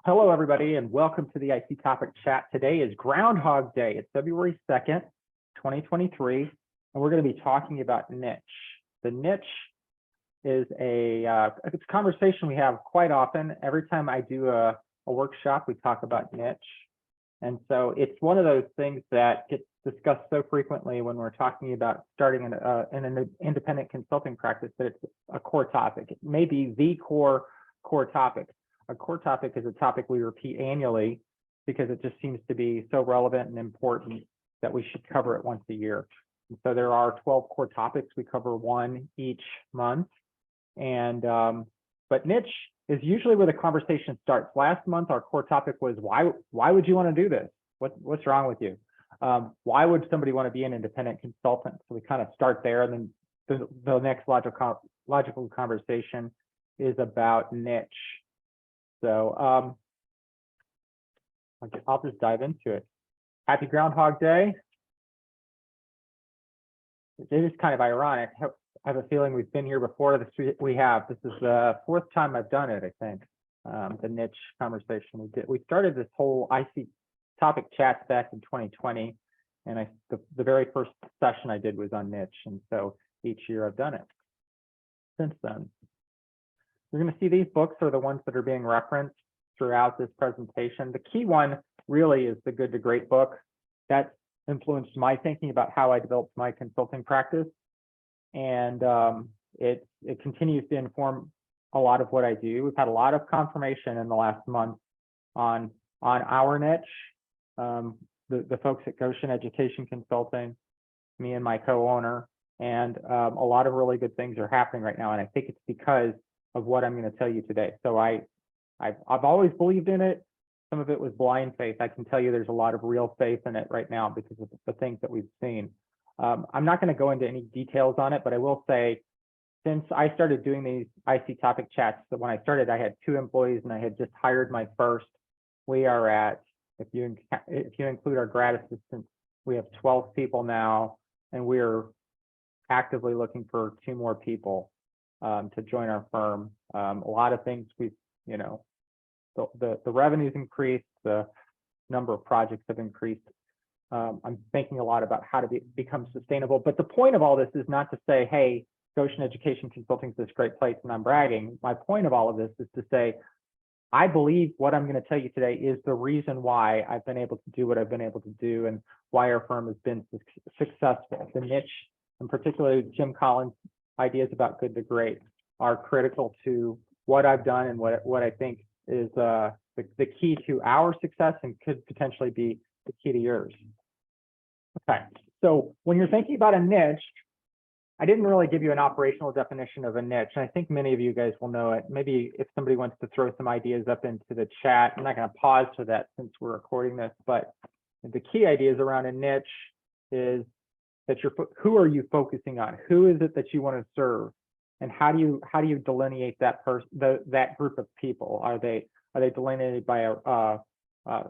Hello, everybody, and welcome to the IC Topic Chat. Today is Groundhog Day. It's February 2nd, 2023, and we're going to be talking about niche. The niche is it's a conversation we have quite often. Every time I do a workshop, we talk about niche. And so it's one of those things that gets discussed so frequently when we're talking about starting an independent consulting practice that it's a core topic. It may be the core topic. A core topic is a topic we repeat annually because it just seems to be so relevant and important that we should cover it once a year. And so there are 12 core topics. We cover one each month. And but niche is usually where the conversation starts. Last month, our core topic was why would you want to do this? What's wrong with you? Why would somebody want to be an independent consultant? So we kind of start there, and then the next logical conversation is about niche. So I'll just dive into it. Happy Groundhog Day. It is kind of ironic. I have a feeling we've been here before. This is the fourth time I've done it, I think, the niche conversation. We started this whole IC Topic Chats back in 2020, and the very first session I did was on niche, and so each year I've done it since then. You're going to see these books are the ones that are being referenced throughout this presentation. The key one really is the Good to Great book. That influenced my thinking about how I developed my consulting practice. And it continues to inform a lot of what I do. We've had a lot of confirmation in the last month on our niche. The folks at Goshen Education Consulting, me and my co-owner, and a lot of really good things are happening right now. And I think it's because of what I'm going to tell you today. So I've always believed in it. Some of it was blind faith. I can tell you there's a lot of real faith in it right now because of the things that we've seen. I'm not going to go into any details on it, but I will say, since I started doing these IC Topic Chats, so when I started, I had 2 employees and I had just hired my first. We are at, if you include our grad assistants, we have 12 people now, and we're actively looking for 2 more people to join our firm. A lot of things the revenue's increased, the number of projects have increased. I'm thinking a lot about how to become sustainable. But the point of all this is not to say, hey, Goshen Education Consulting is this great place and I'm bragging. My point of all of this is to say, I believe what I'm going to tell you today is the reason why I've been able to do what I've been able to do and why our firm has been successful. The niche, and particularly Jim Collins' ideas about good to great, are critical to what I've done and what I think is the key to our success and could potentially be the key to yours. Okay, so when you're thinking about a niche, I didn't really give you an operational definition of a niche. And I think many of you guys will know it. Maybe if somebody wants to throw some ideas up into the chat, I'm not going to pause for that since we're recording this, but the key ideas around a niche is that who are you focusing on? Who is it that you want to serve? And how do you delineate that that group of people? Are they delineated by a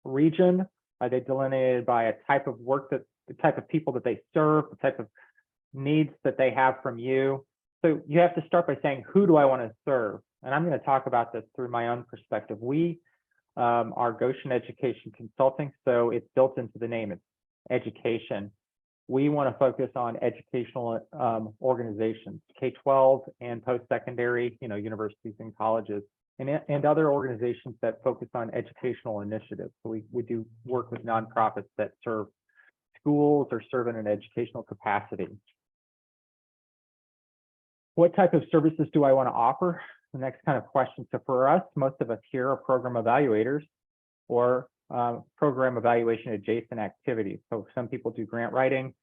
region? Are they delineated by a type of work, the type of people that they serve, the type of needs that they have from you? So you have to start by saying, who do I want to serve? And I'm going to talk about this through my own perspective. We are Goshen Education Consulting, so it's built into the name. It's education. We want to focus on educational organizations, K-12 and post-secondary, universities and colleges, and other organizations that focus on educational initiatives. So we do work with nonprofits that serve schools or serve in an educational capacity. What type of services do I want to offer? The next kind of question. So for us, most of us here are program evaluators or program evaluation adjacent activities. So some people do grant writing,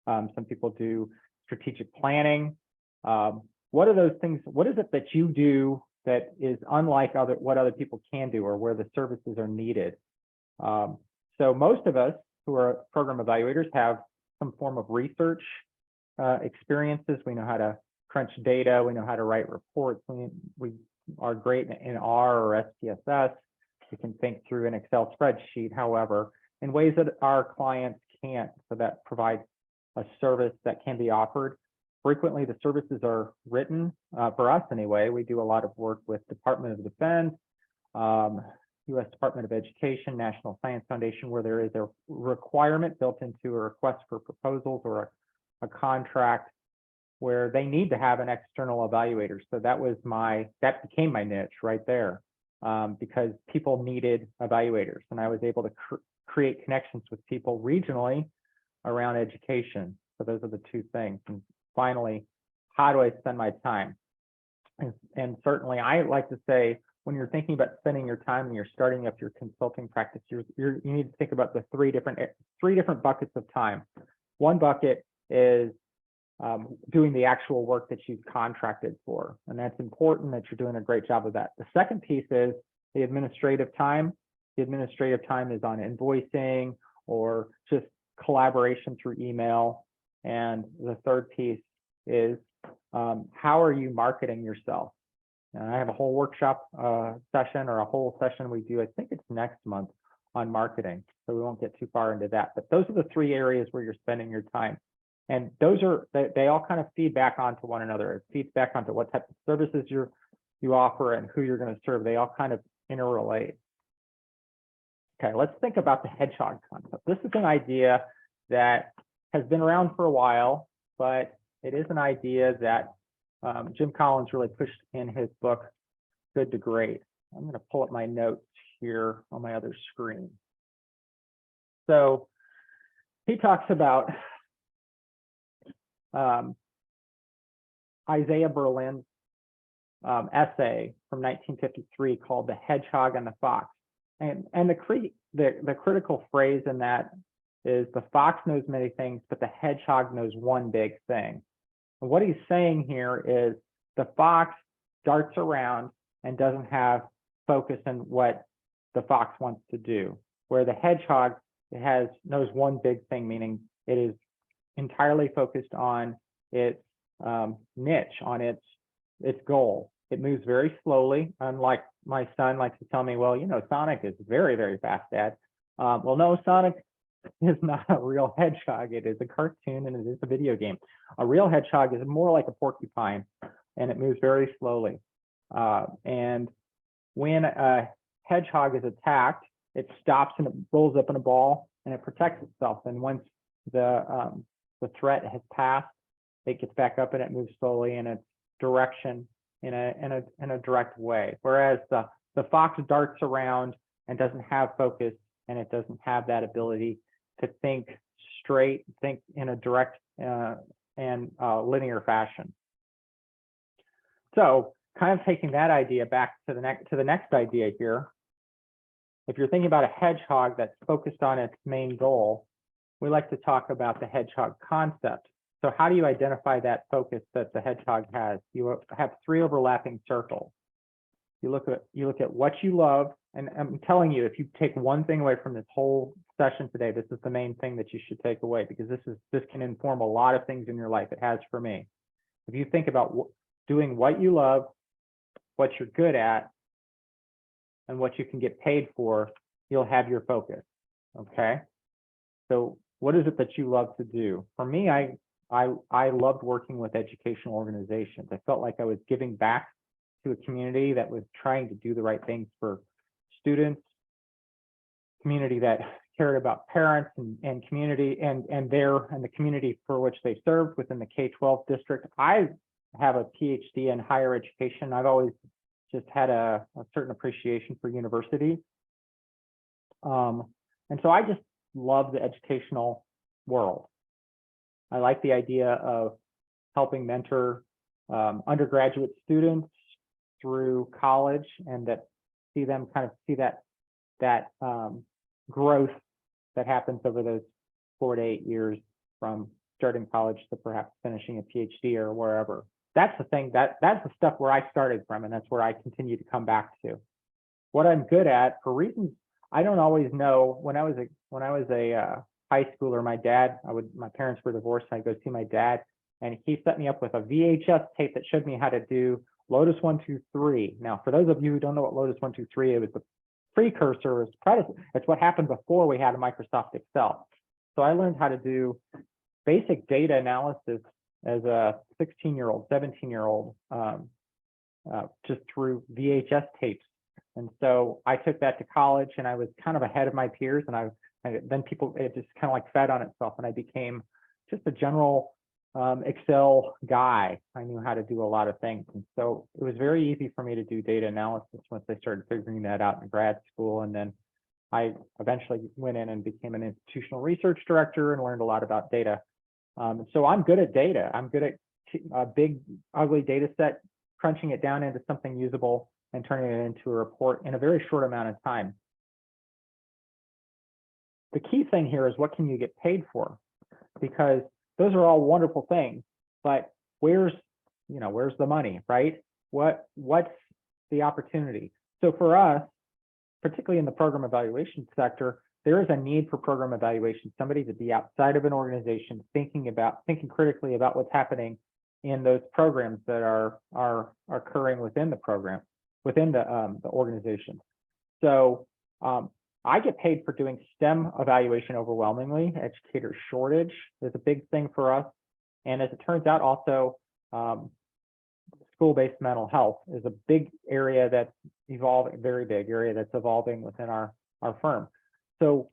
some people do strategic planning. What are those things? What is it that you do that is unlike what other people can do, or where the services are needed? So most of us who are program evaluators have some form of research experiences. We know how to crunch data. We know how to write reports. We are great in R or SPSS. We can think through an Excel spreadsheet, however, in ways that our clients can't. So that provides a service that can be offered. Frequently, the services are written, for us anyway. We do a lot of work with Department of Defense, U.S. Department of Education, National Science Foundation, where there is a requirement built into a request for proposals or a contract where they need to have an external evaluator. So that became my niche right there, because people needed evaluators, and I was able to create connections with people regionally around education. So those are the two things. And finally, how do I spend my time? And certainly I like to say, when you're thinking about spending your time and you're starting up your consulting practice, you need to think about the three different buckets of time. One bucket is doing the actual work that you've contracted for, and that's important that you're doing a great job of that. The second piece is the administrative time. The administrative time is on invoicing or just collaboration through email. And the third piece is how are you marketing yourself? And I have a whole workshop session, or a whole session we do, I think it's next month, on marketing. So we won't get too far into that. But those are the three areas where you're spending your time. And they all kind of feed back onto one another. It feeds back onto what type of services you offer and who you're going to serve. They all kind of interrelate. Okay, let's think about the hedgehog concept. This is an idea that has been around for a while, but it is an idea that Jim Collins really pushed in his book, Good to Great. I'm going to pull up my notes here on my other screen. So he talks about Isaiah Berlin's essay from 1953 called The Hedgehog and the Fox. And the critical phrase in that is, the fox knows many things, but the hedgehog knows one big thing. And what he's saying here is the fox darts around and doesn't have focus in what the fox wants to do, where the hedgehog knows one big thing, meaning it is entirely focused on its niche, on its goal. It moves very slowly, unlike my son likes to tell me, well, you know, Sonic is very, very fast, Dad. Well, no, Sonic is not a real hedgehog. It is a cartoon and it is a video game. A real hedgehog is more like a porcupine, and it moves very slowly. And when a hedgehog is attacked, it stops and it rolls up in a ball and it protects itself. And once the threat has passed, it gets back up and it moves slowly in its direction in a direct way. Whereas the fox darts around and doesn't have focus, and it doesn't have that ability to think straight, think in a direct and linear fashion. So kind of taking that idea back to the next idea here. If you're thinking about a hedgehog that's focused on its main goal, we like to talk about the hedgehog concept. So how do you identify that focus that the hedgehog has? You have three overlapping circles. You look at what you love, and I'm telling you, if you take one thing away from this whole session today, this is the main thing that you should take away, because this can inform a lot of things in your life. It has for me. If you think about doing what you love, what you're good at, and what you can get paid for, you'll have your focus. Okay. So what is it that you love to do? For me, I loved working with educational organizations. I felt like I was giving back to a community that was trying to do the right things for students, community that cared about parents and community and the community for which they served within the K-12 district. I have a PhD in higher education. I've always just had a certain appreciation for university. And so I just love the educational world. I like the idea of helping mentor undergraduate students through college, and that see that growth that happens over those 4 to 8 years from starting college to perhaps finishing a PhD or wherever. That's the thing, that's the stuff where I started from, and that's where I continue to come back to. What I'm good at, for reasons I don't always know, when I was a high schooler, my parents were divorced, and I'd go see my dad, and he set me up with a VHS tape that showed me how to do Lotus 1-2-3. Now, for those of you who don't know what Lotus 1-2-3 is, it was the precursor, it's what happened before we had a Microsoft Excel. So I learned how to do basic data analysis as a 16-year-old, 17-year-old, just through VHS tapes And so I took that to college, and I was kind of ahead of my peers, and then it just kind of like fed on itself, and I became just a general Excel guy. I knew how to do a lot of things. And so it was very easy for me to do data analysis once I started figuring that out in grad school. And then I eventually went in and became an institutional research director and learned a lot about data. So I'm good at data. I'm good at a big, ugly data set, crunching it down into something usable and turning it into a report in a very short amount of time. The key thing here is, what can you get paid for? Because those are all wonderful things, but where's the money, right? What's the opportunity? So for us, particularly in the program evaluation sector, there is a need for program evaluation, somebody to be outside of an organization, thinking critically about what's happening in those programs that are occurring within the program, within the organization. So I get paid for doing STEM evaluation overwhelmingly. Educator shortage is a big thing for us. And as it turns out, also school-based mental health is a big area that's evolving, very big area that's evolving within our firm. So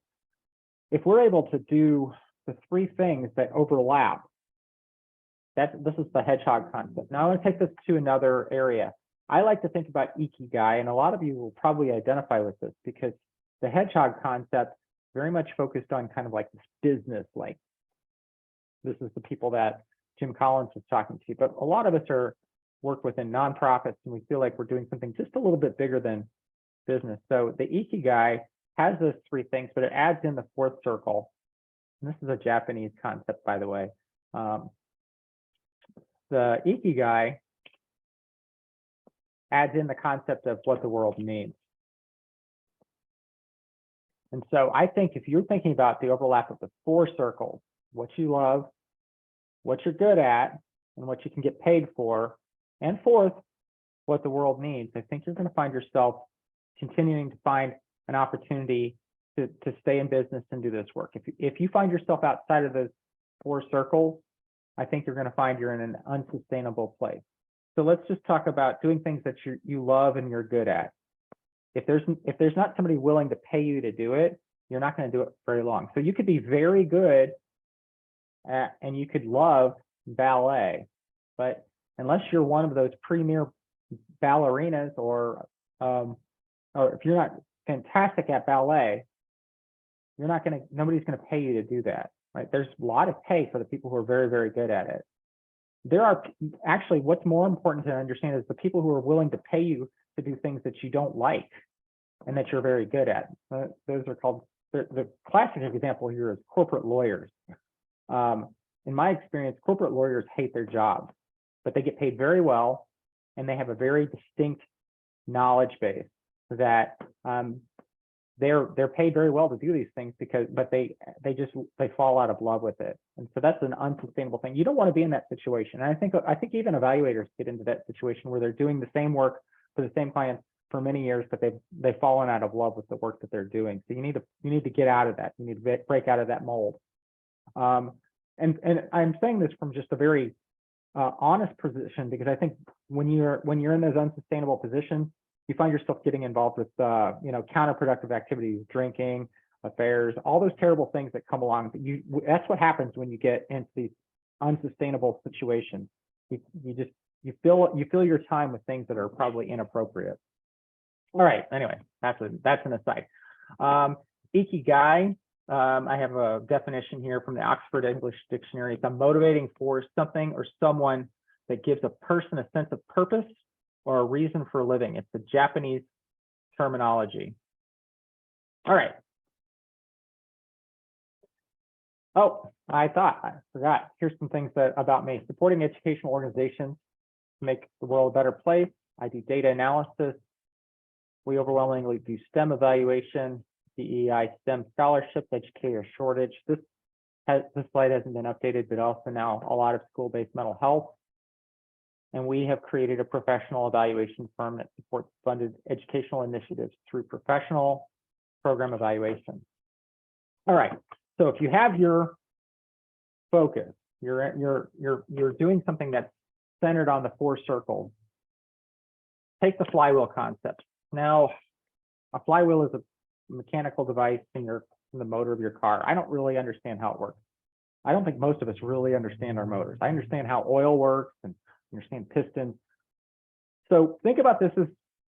if we're able to do the three things that overlap, this is the hedgehog concept. Now I want to take this to another area. I like to think about Ikigai, and a lot of you will probably identify with this, because the hedgehog concept very much focused on kind of like this business, like this is the people that Jim Collins was talking to, but a lot of us work within nonprofits, and we feel like we're doing something just a little bit bigger than business. So the Ikigai has those three things, but it adds in the fourth circle. And this is a Japanese concept, by the way. The Ikigai adds in the concept of what the world needs. And so I think if you're thinking about the overlap of the four circles, what you love, what you're good at, and what you can get paid for, and fourth, what the world needs, I think you're going to find yourself continuing to find an opportunity to stay in business and do this work. If you find yourself outside of those four circles, I think you're going to find you're in an unsustainable place. So let's just talk about doing things that you love and you're good at. If there's not somebody willing to pay you to do it, you're not going to do it very long. So you could be very good at, and you could love ballet, but unless you're one of those premier ballerinas, or if you're not fantastic at ballet, nobody's going to pay you to do that, right? There's a lot of pay for the people who are very, very good at it. There are actually, what's more important to understand is the people who are willing to pay you to do things that you don't like and that you're very good at. Those are called, the classic example here is corporate lawyers. In my experience, corporate lawyers hate their jobs, but they get paid very well, and they have a very distinct knowledge base that they're paid very well to do these things, but they fall out of love with it. And so that's an unsustainable thing. You don't want to be in that situation. And I think even evaluators get into that situation where they're doing the same work for the same clients for many years, but they've fallen out of love with the work that they're doing. So you need to get out of that. You need to break out of that mold. And I'm saying this from just a very honest position, because I think when you're in those unsustainable positions, you find yourself getting involved with counterproductive activities, drinking, affairs, all those terrible things that come along. That's what happens when you get into these unsustainable situations. You fill your time with things that are probably inappropriate. All right. Anyway, that's an aside. Ikigai. I have a definition here from the Oxford English Dictionary. It's a motivating force, something or someone that gives a person a sense of purpose or a reason for living. It's the Japanese terminology. All right. Oh, I forgot. Here's some things about me. Supporting educational organizations to make the world a better place. I do data analysis. We overwhelmingly do STEM evaluation, DEI STEM scholarships, educator shortage. This slide hasn't been updated, but also now a lot of school-based mental health. And we have created a professional evaluation firm that supports funded educational initiatives through professional program evaluation. All right. So if you have your focus, you're doing something that's centered on the four circles. Take the flywheel concept. Now, a flywheel is a mechanical device in the motor of your car. I don't really understand how it works. I don't think most of us really understand our motors. I understand how oil works and understand pistons. So think about this as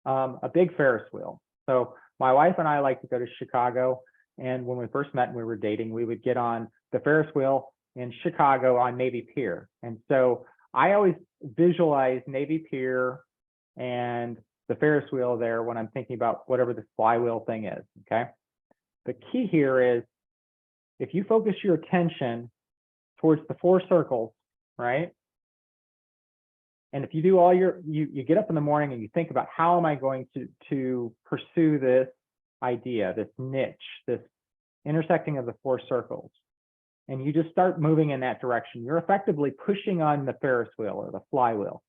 a big Ferris wheel. So my wife and I like to go to Chicago. And when we first met and we were dating, we would get on the Ferris wheel in Chicago on Navy Pier. And so I always visualize Navy Pier and the Ferris wheel there when I'm thinking about whatever this flywheel thing is, okay? The key here is if you focus your attention towards the 4 circles, right? And if you do all you get up in the morning and you think about how am I going to pursue this idea, this niche, this intersecting of the 4 circles, and you just start moving in that direction, you're effectively pushing on the Ferris wheel or the flywheel,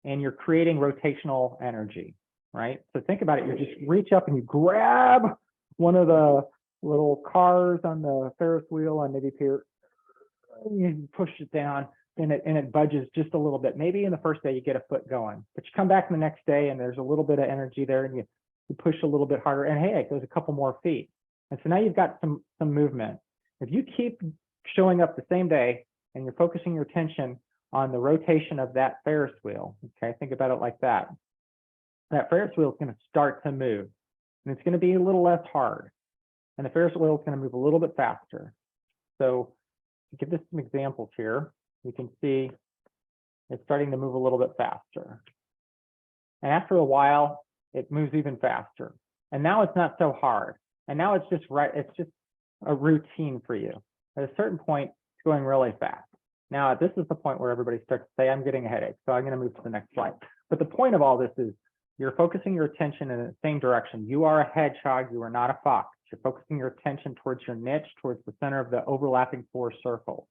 and you're creating rotational energy, right? So think about it, you just reach up and you grab one of the little cars on the Ferris wheel on Navy Pier, and you push it down, and it budges just a little bit. Maybe in the first day you get a foot going, but you come back the next day and there's a little bit of energy there, and you push a little bit harder, and hey, it goes a couple more feet. And so now you've got some movement. If you keep showing up the same day and you're focusing your attention on the rotation of that Ferris wheel, okay, think about it like that. That Ferris wheel is going to start to move, and it's going to be a little less hard. And the Ferris wheel is going to move a little bit faster. So to give this some examples here, you can see it's starting to move a little bit faster. And after a while, it moves even faster. And now it's not so hard. And now it's just right, it's just a routine for you. At a certain point, it's going really fast. Now, this is the point where everybody starts to say, I'm getting a headache, so I'm going to move to the next slide. But the point of all this is you're focusing your attention in the same direction. You are a hedgehog, you are not a fox. You're focusing your attention towards your niche, towards the center of the overlapping 4 circles.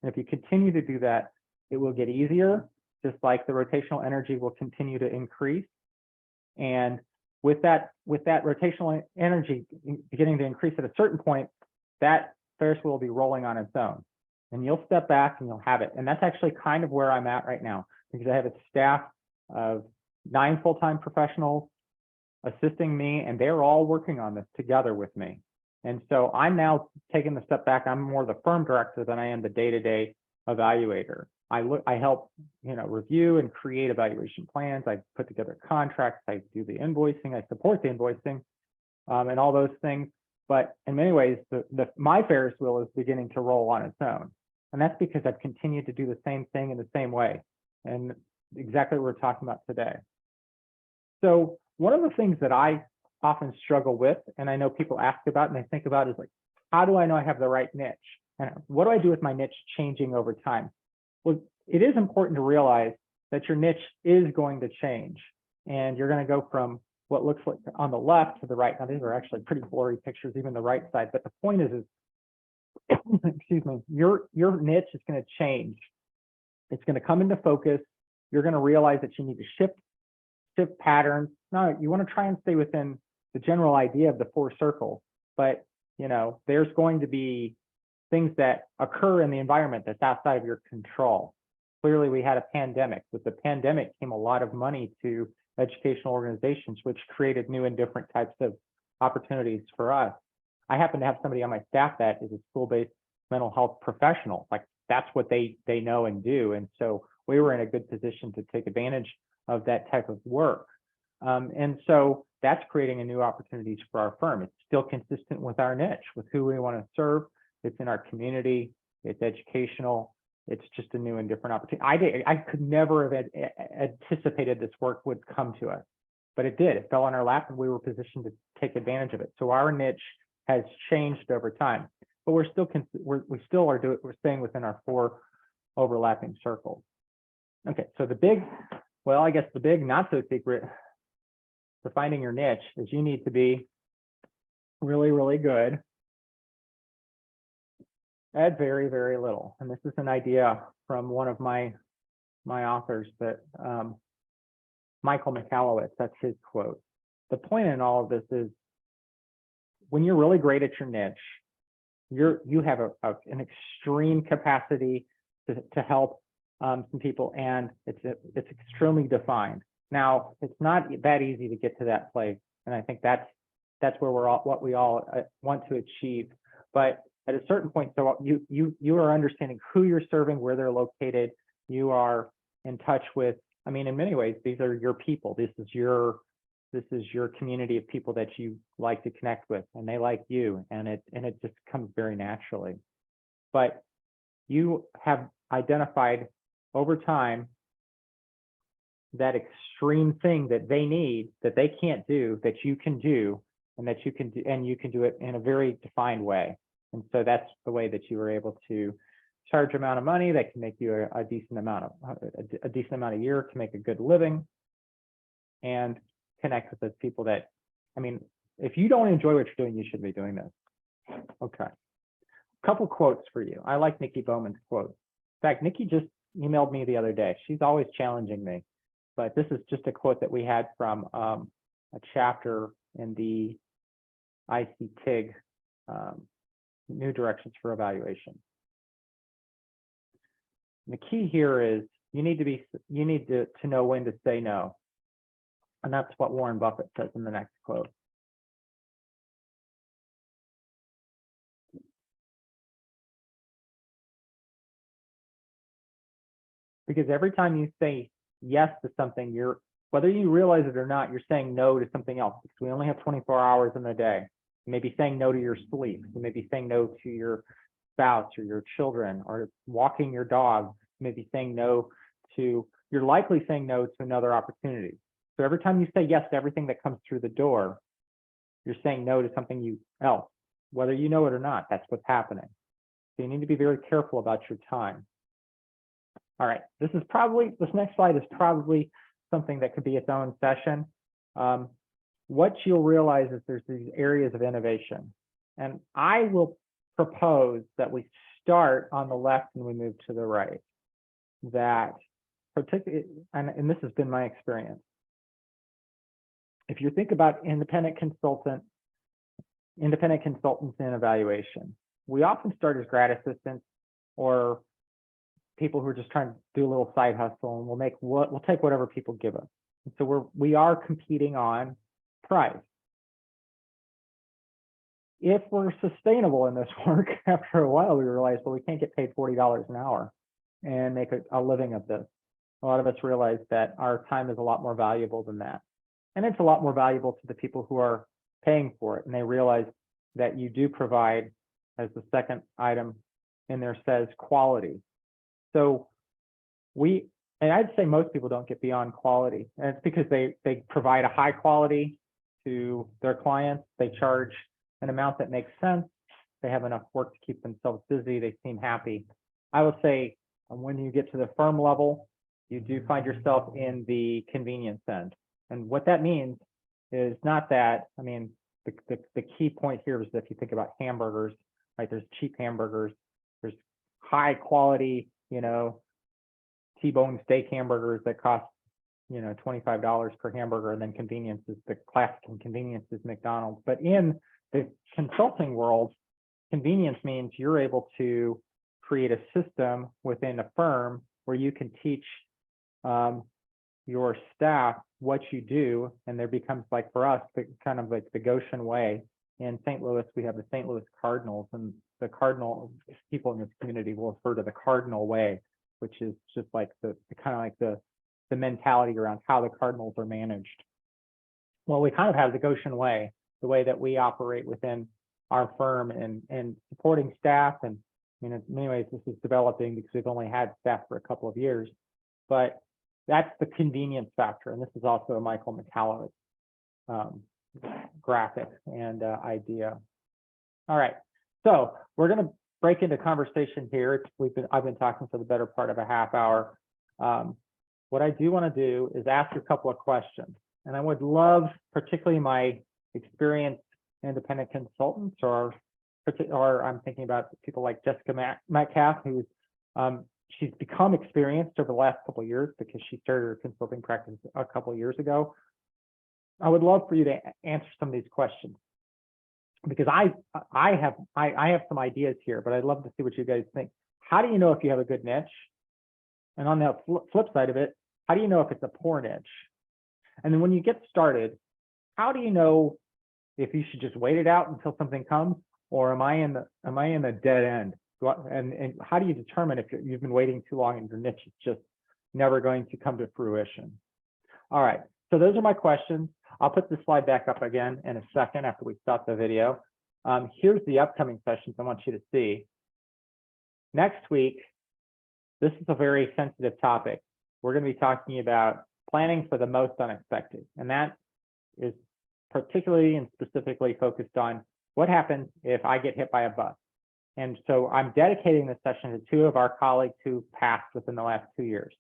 And if you continue to do that, it will get easier, just like the rotational energy will continue to increase. And with that rotational energy beginning to increase at a certain point, that Ferris wheel will be rolling on its own. And you'll step back and you'll have it. And that's actually kind of where I'm at right now, because I have a staff of 9 full-time professionals assisting me, and they're all working on this together with me. And so I'm now taking the step back. I'm more the firm director than I am the day-to-day evaluator. I help, review and create evaluation plans. I put together contracts. I do the invoicing. I support the invoicing, and all those things. But in many ways, my Ferris wheel is beginning to roll on its own, and that's because I've continued to do the same thing in the same way, and exactly what we're talking about today. So one of the things that I often struggle with, and I know people ask about and they think about, is like, how do I know I have the right niche? And what do I do with my niche changing over time? Well, it is important to realize that your niche is going to change, and you're going to go from what looks like on the left to the right. Now, these are actually pretty blurry pictures, even the right side, but the point is excuse me, your niche is going to change. It's going to come into focus. You're going to realize that you need to shift patterns. No, you want to try and stay within the general idea of the 4 circles, but there's going to be things that occur in the environment that's outside of your control. Clearly, we had a pandemic. With the pandemic came a lot of money to educational organizations, which created new and different types of opportunities for us. I happen to have somebody on my staff that is a school-based mental health professional. Like, that's what they know and do. And so we were in a good position to take advantage of that type of work. And so that's creating a new opportunities for our firm. It's still consistent with our niche, with who we want to serve. It's in our community, it's educational, it's just a new and different opportunity. I could never have anticipated this work would come to us, but it did. It fell on our lap and we were positioned to take advantage of it. So our niche has changed over time, but we're staying within our 4 overlapping circles. Okay, so the big not so secret for finding your niche is you need to be really, really good at very, very little. And this is an idea from one of my authors, that Michael Michalowicz, that's his quote. The point in all of this is, when you're really great at your niche, you have an extreme capacity to help some people, and it's extremely defined. Now, it's not that easy to get to that place, and I think that's that's where we're all, what we all want to achieve. But at a certain point, so you are understanding who you're serving, where they're located. You are in touch with, I mean, in many ways, these are your people. This is your community of people that you like to connect with, and they like you, and it just comes very naturally. But you have identified over time that extreme thing that they need, that they can't do, that you can do, and that you can do, and you can do it in a very defined way. And so that's the way that you were able to charge amount of money that can make you a decent amount a year to make a good living, and connect with those people that, I mean, if you don't enjoy what you're doing, you should be doing this. Okay. A couple quotes for you. I like Nikki Bowman's quote. In fact, Nikki just emailed me the other day. She's always challenging me, but this is just a quote that we had from a chapter in the ICTIG, New Directions for Evaluation. And the key here is you need to know when to say no. And that's what Warren Buffett says in the next quote. Because every time you say yes to something, whether you realize it or not, you're saying no to something else, because we only have 24 hours in a day. You may be saying no to your sleep. You may be saying no to your spouse or your children, or walking your dog. You may be saying no to, you're likely saying no to another opportunity. So every time you say yes to everything that comes through the door, you're saying no to something else, whether you know it or not. That's what's happening. So you need to be very careful about your time. All right, this next slide is probably something that could be its own session. What you'll realize is there's these areas of innovation. And I will propose that we start on the left and we move to the right. That particularly, and this has been my experience. If you think about independent consultants in evaluation, we often start as grad assistants or people who are just trying to do a little side hustle, and we'll take whatever people give us. And so we are competing on price. If we're sustainable in this work, after a while we realize, well, we can't get paid $40 an hour and make a living of this. A lot of us realize that our time is a lot more valuable than that. And it's a lot more valuable to the people who are paying for it. And they realize that you do provide, as the second item in there says, quality. So and I'd say most people don't get beyond quality. And it's because they provide a high quality to their clients. They charge an amount that makes sense. They have enough work to keep themselves busy. They seem happy. I would say when you get to the firm level, you do find yourself in the convenience end. And what that means is not that, I mean, the key point here is that if you think about hamburgers, right, there's cheap hamburgers, there's high quality, T-bone steak hamburgers that cost, $25 per hamburger, and then convenience is the classic convenience is McDonald's. But in the consulting world, convenience means you're able to create a system within a firm where you can teach your staff what you do, and there becomes, like for us, kind of like the Goshen way. In St. Louis, we have the St. Louis Cardinals, and the Cardinal people in this community will refer to the Cardinal way, which is just like the kind of like the mentality around how the Cardinals are managed. Well, we kind of have the Goshen way, the way that we operate within our firm and supporting staff. And I mean, in many ways, this is developing because we've only had staff for a couple of years, but that's the convenience factor. And this is also a Michael McCallowitz graphic and idea. All right, so we're going to break into conversation here. I've been talking for the better part of a half hour. What I do want to do is ask a couple of questions, and I would love, particularly my experienced independent consultants, or I'm thinking about people like Jessica Metcalf, who's she's become experienced over the last couple of years because she started her consulting practice a couple of years ago. I would love for you to answer some of these questions, because I have some ideas here, but I'd love to see what you guys think. How do you know if you have a good niche? And on the flip side of it, how do you know if it's a poor niche? And then when you get started, how do you know if you should just wait it out until something comes, or am I in the dead end? And how do you determine if you've been waiting too long and your niche is just never going to come to fruition? All right, so those are my questions. I'll put the slide back up again in a second after we stop the video. Here's the upcoming sessions I want you to see. Next week, this is a very sensitive topic. We're going to be talking about planning for the most unexpected, and that is particularly and specifically focused on what happens if I get hit by a bus. And so I'm dedicating this session to two of our colleagues who passed within the last 2 years.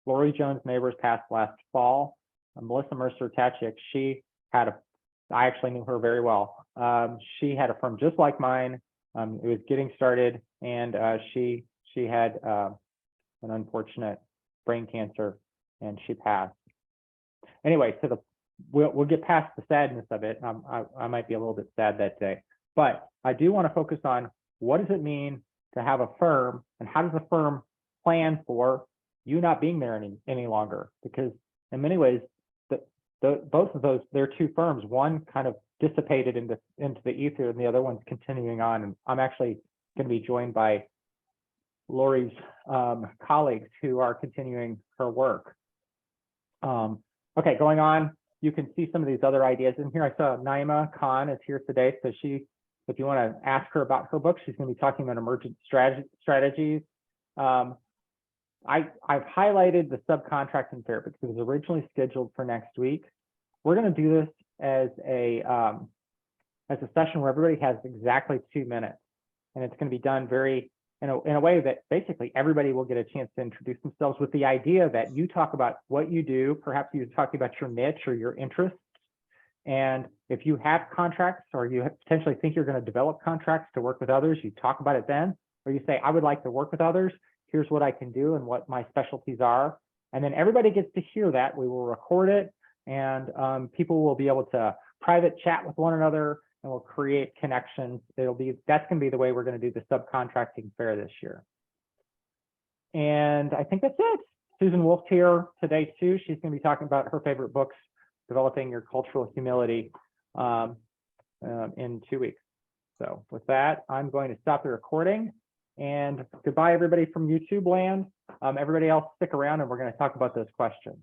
Lori Jones-Neighbors passed last fall. Melissa Mercer-Tachik, I actually knew her very well. She had a firm just like mine. It was getting started, and she had an unfortunate brain cancer, and she passed. Anyway, so we'll get past the sadness of it. I might be a little bit sad that day, but I do want to focus on what does it mean to have a firm, and how does the firm plan for you not being there any longer? Because in many ways, both of those, they're two firms. One kind of dissipated into the ether, and the other one's continuing on. And I'm actually going to be joined by Lori's colleagues who are continuing her work. Okay, going on, you can see some of these other ideas. And here I saw Naima Khan is here today. So if you want to ask her about her book, she's going to be talking about emergent strategies. I've highlighted the subcontracting fair because it was originally scheduled for next week. We're going to do this as a session where everybody has exactly 2 minutes, and it's going to be done in a way that basically everybody will get a chance to introduce themselves, with the idea that you talk about what you do. Perhaps you're talking about your niche or your interests. And if you have contracts, or you potentially think you're going to develop contracts to work with others, you talk about it then, or you say, I would like to work with others. Here's what I can do and what my specialties are. And then everybody gets to hear that. We will record it, and people will be able to private chat with one another, and we'll create connections. That's going to be the way we're going to do the subcontracting fair this year. And I think that's it. Susan Wolf's here today too. She's going to be talking about her favorite books, Developing Your Cultural Humility, in 2 weeks. So with that, I'm going to stop the recording, and goodbye everybody from YouTube land. Everybody else stick around, and we're going to talk about those questions.